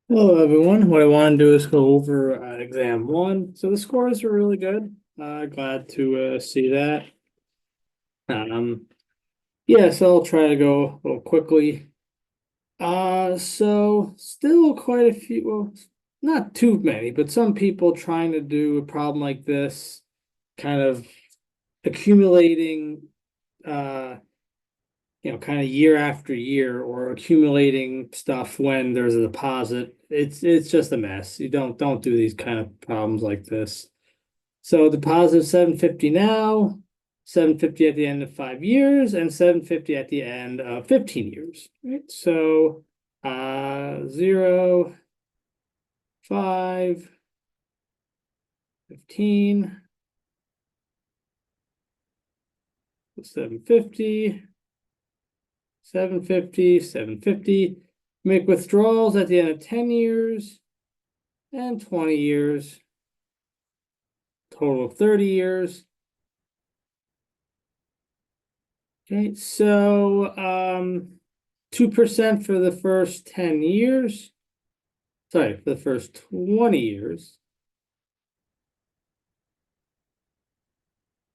Hello, everyone. What I want to do is go over exam one. So the scores are really good. Glad to see that. Um, yeah, so I'll try to go a little quickly. So still quite a few, well, not too many, but some people trying to do a problem like this, kind of accumulating, uh, kind of year after year or accumulating stuff when there's a deposit. It's just a mess. You don't do these kind of problems like this. So deposit 750 now, 750 at the end of 5 years, and 750 at the end of 15 years. Right. So 0, 5, 15, 750. 750, 750. Make withdrawals at the end of 10 years and 20 years. Total of 30 years. Okay, so 2% for the first 10 years. Sorry, for the first 20 years.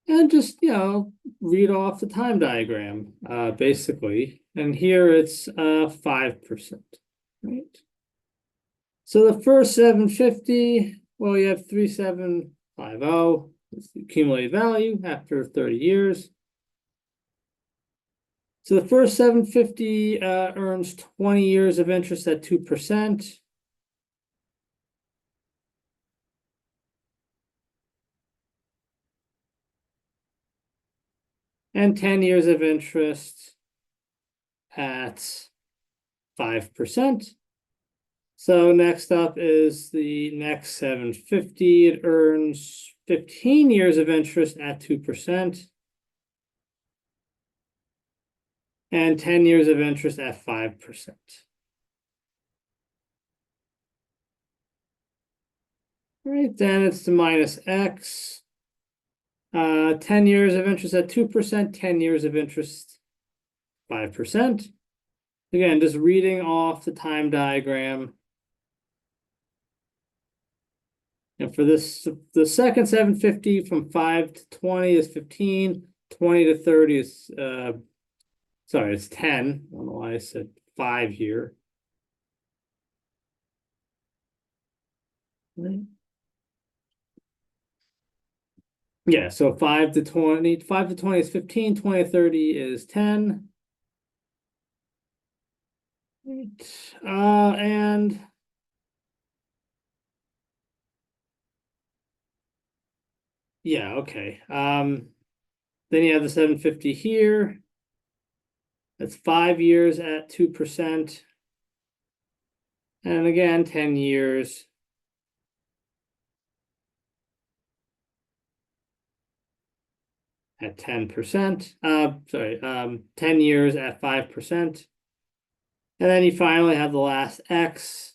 And just, read off the time diagram, basically. And here it's 5%, right? So the first 750, well, you have 3750. It's the accumulated value after 30 years. So the first 750 earns 20 years of interest at 2%. And 10 years of interest at 5%. So next up is the next 750. It earns 15 years of interest at 2%. And 10 years of interest at 5%. Right, then it's the minus X. 10 years of interest at 2%, 10 years of interest, 5%. Again, just reading off the time diagram. And for this, the second 750 from 5 to 20 is 15, 20 to 30 is, sorry, it's 10. I don't know why I said 5 here. Right. Yeah, so 5 to 20, 5 to 20 is 15, 20 to 30 is 10. Right. And yeah, okay. Then you have the 750 here. That's 5 years at 2%. And again, 10 years at 10%. 10 years at 5%. And then you finally have the last X.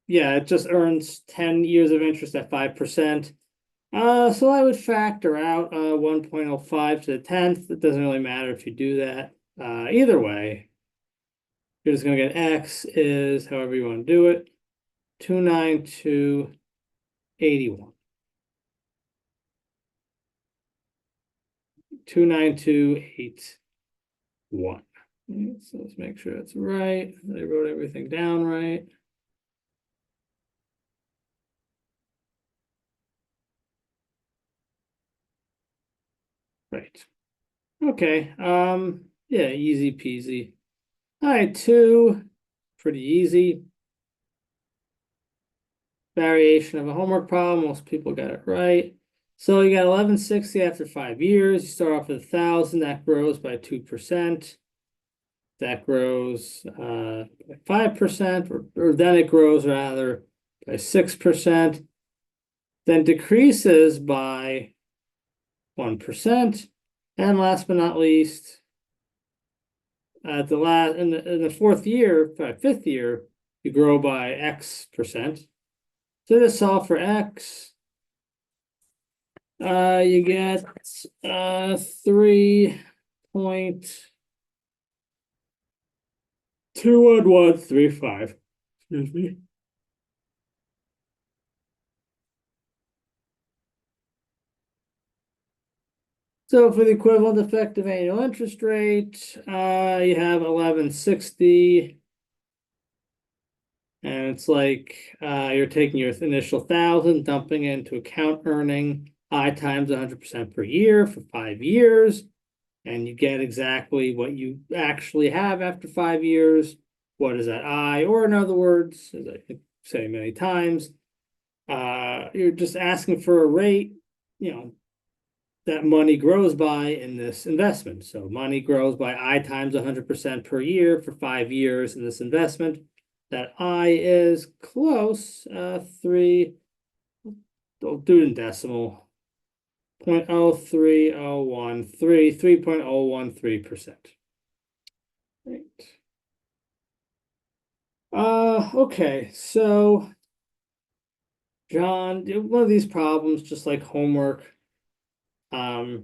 Yeah, it just earns 10 years of interest at 5%. So I would factor out 1.05 to the 10th. It doesn't really matter if you do that. Either way, you're just going to get X is however you want to do it. 29281. 29281. So let's make sure that's right. I wrote everything down right. Right. Okay. Yeah, easy peasy. All right, two, pretty easy. Variation of a homework problem. Most people got it right. So you got 1160 after 5 years. You start off with 1,000. That grows by 2%. That grows by 5%, or then it grows rather by 6%. Then decreases by 1%. And last but not least, at the last in the fourth year, fifth year, you grow by X%. So to solve for X, You get 3.21135. Excuse me. So for the equivalent effective annual interest rate, you have 1160. And it's like you're taking your initial 1,000, dumping it into account earning I times 100% per year for 5 years, and you get exactly what you actually have after 5 years. What is that I? Or in other words, as I say many times, you're just asking for a rate, that money grows by in this investment. So money grows by I times 100% per year for 5 years in this investment. That I is close, 3, I'll do it in decimal, 0.03013, 3.013%. Right. Okay, so John, one of these problems, just like homework. So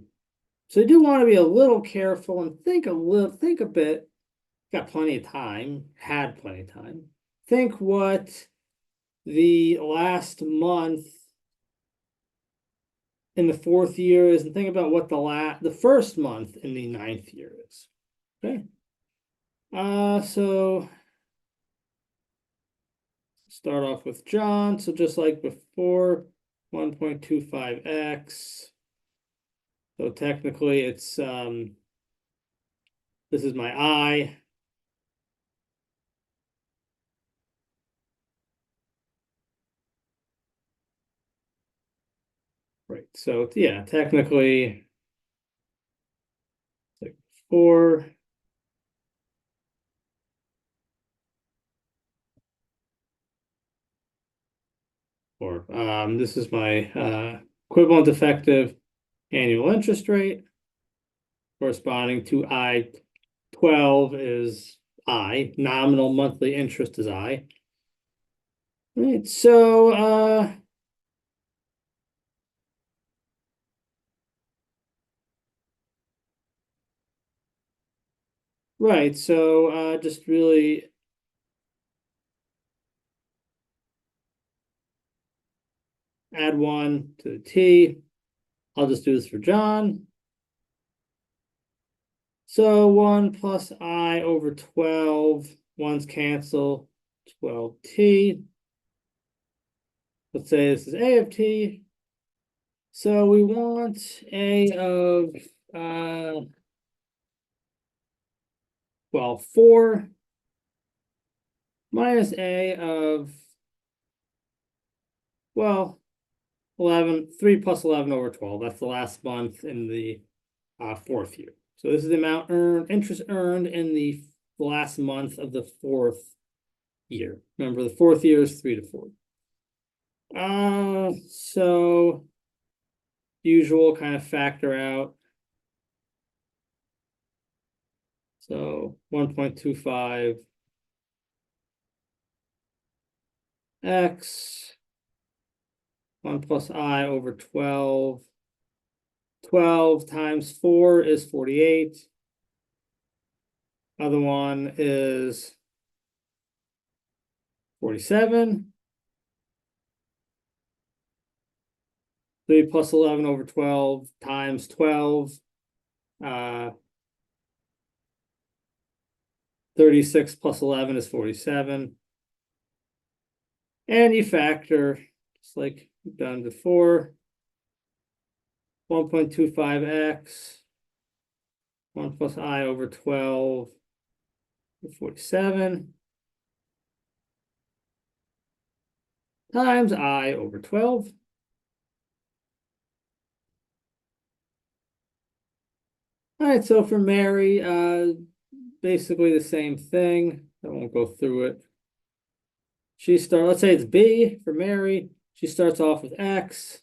you do want to be a little careful and think a bit. Got plenty of time, had plenty of time. Think what the last month in the 4th year is, and think about what the first month in the 9th year is. Okay. So start off with John. So just like before, 1.25x. So technically it's this is my I. Right. So yeah, technically it's like 4. Or this is my equivalent effective annual interest rate corresponding to I-12 is I, nominal monthly interest is I. Right, so right, so just really add 1 to the t. I'll just do this for John. So 1 plus I over 12, 1's cancel, 12t. Let's say this is A of t. So we want A of 4 minus A of 11, 3 plus 11 over 12. That's the last month in the 4th year. So this is the amount interest earned in the last month of the 4th year. Remember, the 4th year is 3 to 4. So usual kind of factor out. So 1.25 x 1 plus I over 12. 12 times 4 is 48. Other one is 47. 3 plus 11 over 12 times 12. 36 plus 11 is 47. And you factor, just like we've done before, 1.25x, 1 plus I over 12, 47, times I over 12. All right, so for Mary, basically the same thing. I won't go through it. Let's say it's B for Mary. She starts off with X.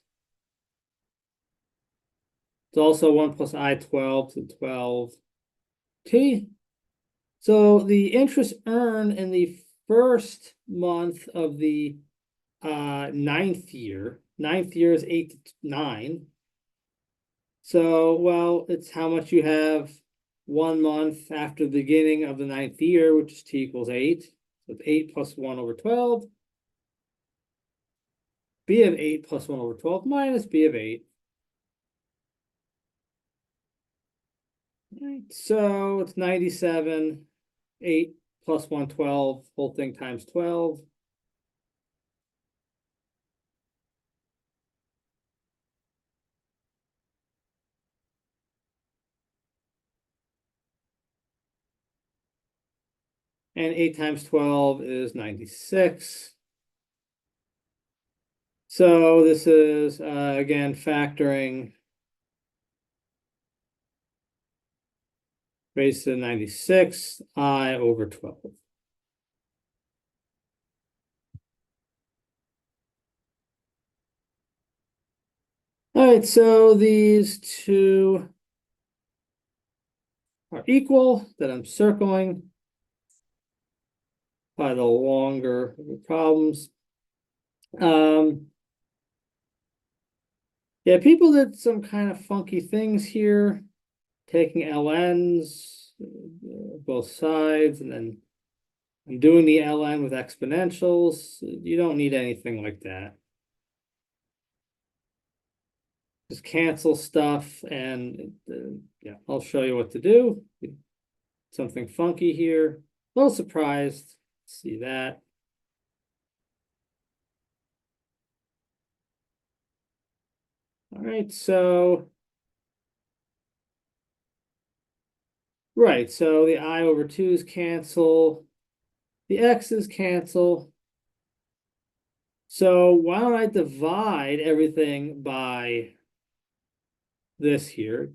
It's also 1 plus I-12 to 12t. So the interest earned in the first month of the 9th year is 8 to 9. So, well, it's how much you have 1 month after the beginning of the 9th year, which is t equals 8. So it's 8 plus 1 over 12. B of 8 plus 1 over 12 minus B of 8. Right, so it's 97, 8 plus 112, whole thing times 12. And 8 times 12 is 96. So this is, again, factoring raised to the 96, I over 12. All right, so these two are equal that I'm circling by the longer problems. Yeah, people did some kind of funky things here, taking LNs, both sides, and then I'm doing the LN with exponentials. You don't need anything like that. Just cancel stuff, and yeah, I'll show you what to do. Something funky here. A little surprised. See that. All right, so right, so the I over 2's cancel, the X's cancel. So why don't I divide everything by this here?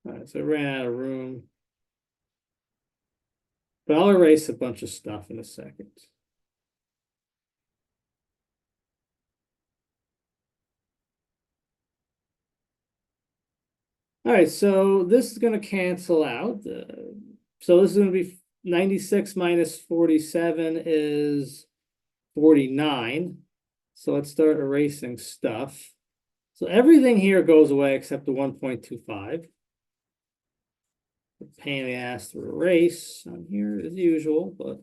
All right, so I ran out of room. But I'll erase a bunch of stuff in a second. All right, so this is going to cancel out. So this is going to be 96 minus 47 is 49. So let's start erasing stuff. So everything here goes away except the 1.25. Pain in the ass to erase on here as usual, but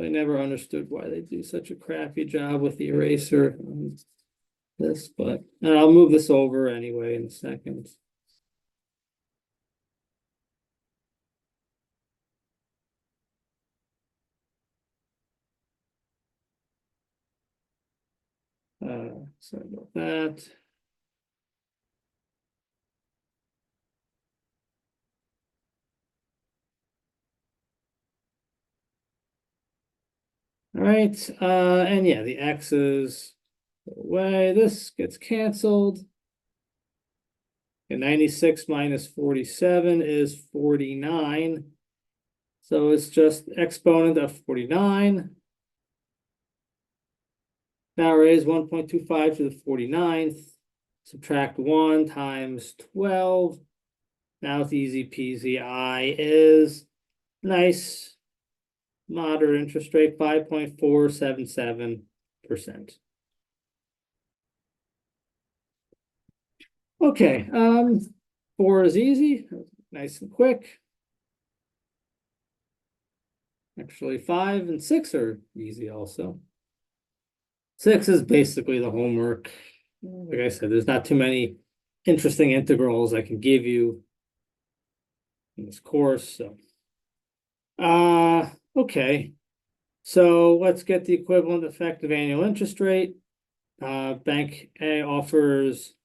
I never understood why they do such a crappy job with the eraser on this, but and I'll move this over anyway in a second. Sorry about that. All right, and yeah, the X's away. This gets canceled. And 96 minus 47 is 49. So it's just exponent of 49. Now raise 1.25 to the 49th. Subtract 1 times 12. Now it's easy peasy. I is nice, moderate interest rate, 5.477%. Okay, 4 is easy, nice and quick. Actually, 5 and 6 are easy also. 6 is basically the homework. Like I said, there's not too many interesting integrals I can give you in this course. So, okay. So let's get the equivalent effective annual interest rate. Bank A offers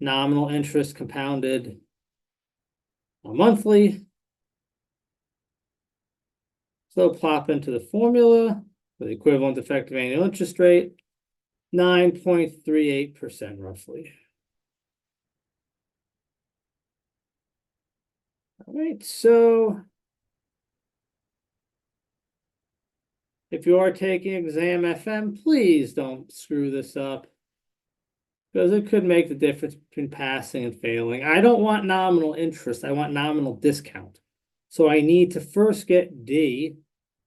nominal interest compounded monthly. So plop into the formula for the equivalent effective annual interest rate, 9.38% roughly. All right, so if you are taking exam FM, please don't screw this up. Because it could make the difference between passing and failing. I don't want nominal interest. I want nominal discount. So I need to first get D,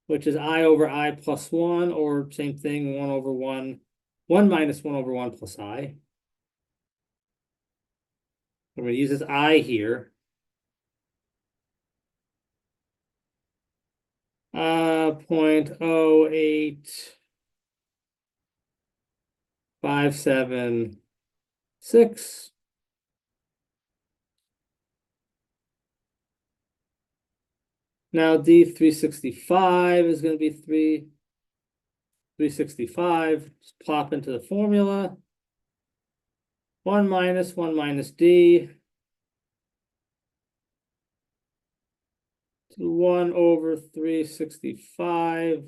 which is I over I plus 1, or same thing, 1 over 1, 1 minus 1 over 1 plus I. I'm going to use this I here. 0.08576. Now D365 is going to be 365. Just plop into the formula. 1 minus D. 1 over 365.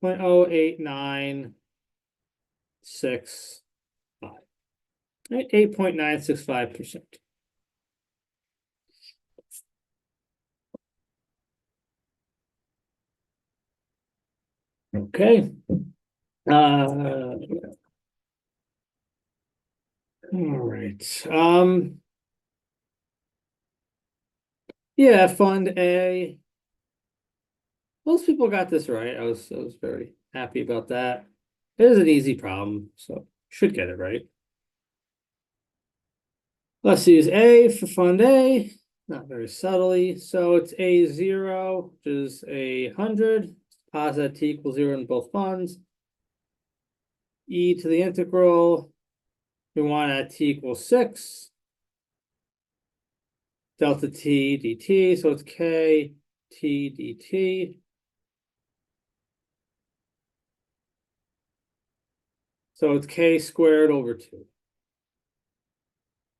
0.08965. 8.965%. Okay. All right. Yeah, fund A. Most people got this right. I was very happy about that. It is an easy problem, so should get it right. Let's use A for fund A, not very subtly. So it's A0, which is 100. Posit T equals 0 in both funds. E to the integral, we want at T equals 6. Delta T dt, so it's K T dt. So it's K squared over 2.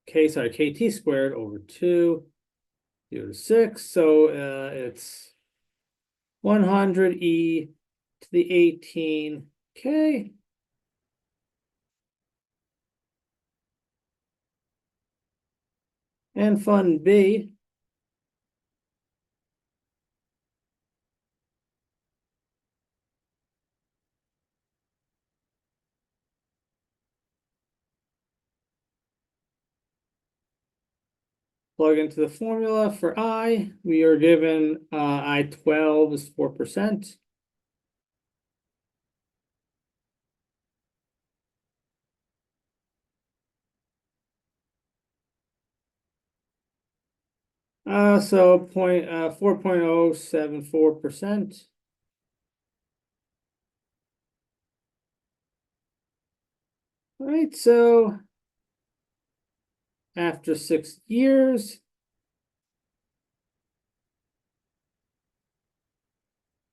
KT squared over 2, 0 to 6. So it's 100 E to the 18 K. And fund B. Plug into the formula for I. We are given I12 is 4%. So 4.074%. All right, so after 6 years,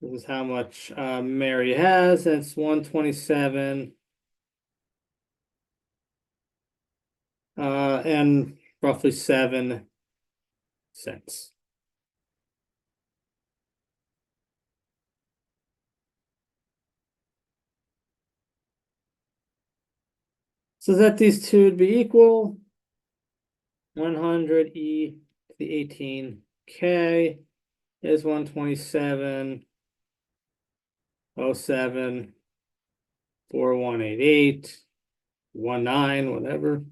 this is how much Mary has, and it's 127 and roughly 7 cents. So that these two would be equal. 100 E to the 18 K is 127.07 4188 19, whatever.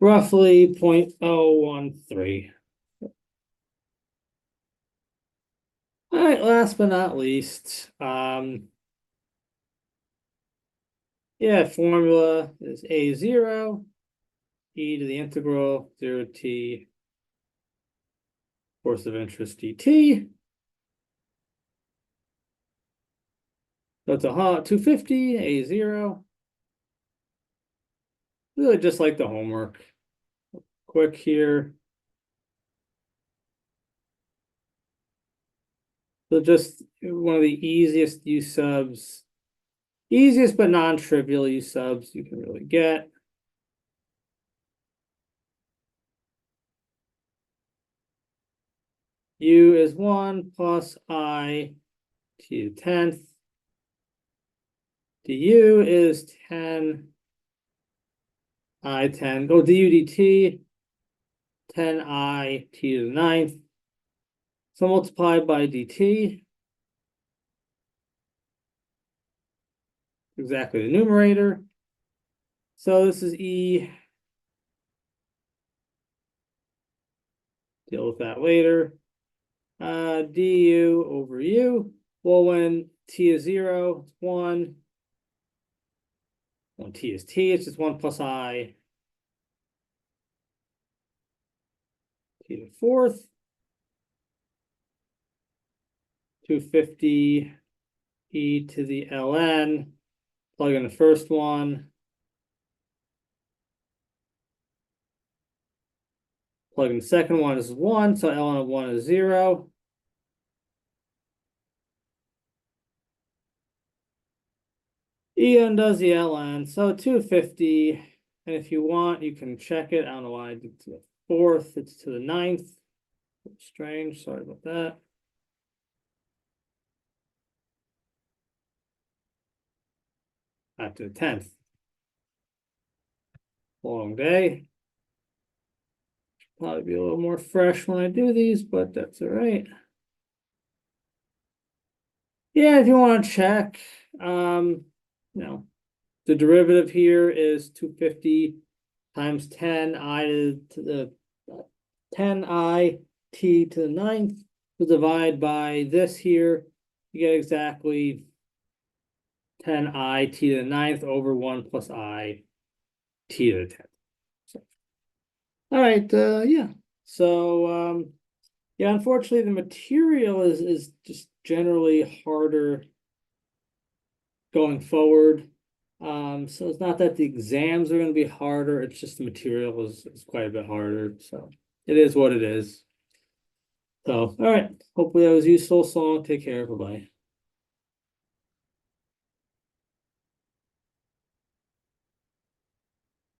Roughly 0.013. All right, last but not least, yeah, formula is A0, E to the integral 0 T course of interest dt. So it's a 250, A0. Really just like the homework. Quick here. So just one of the easiest U subs, easiest but non-trivial U subs you can really get. U is 1 plus I to the 10th. Du is 10 I 10. Oh, du dt 10 I t to the 9th. So multiplied by dt. exactly the numerator. So this is E. Deal with that later. Du over U. Well, when t is 0, it's 1. When t is t, it's just 1 plus I. T to the fourth. 250 e to the ln. Plug in the first one. Plug in the second one is 1, so ln of 1 is 0. En does the ln, so 250. And if you want, you can check it. I don't know why I did to the fourth. It's to the ninth. Strange. Sorry about that. After the 10th. Long day. Probably be a little more fresh when I do these, but that's all right. Yeah, if you want to check, you know, the derivative here is 250 times 10 I to the 10 I t to the ninth. We'll divide by this here. You get exactly 10 I t to the ninth over 1 plus I t to the 10th. So, all right, yeah. So yeah, unfortunately the material is just generally harder going forward. So it's not that the exams are going to be harder, it's just the material is quite a bit harder. So it is what it is. So, all right. Hopefully that was useful. So long. Take care. Bye-bye.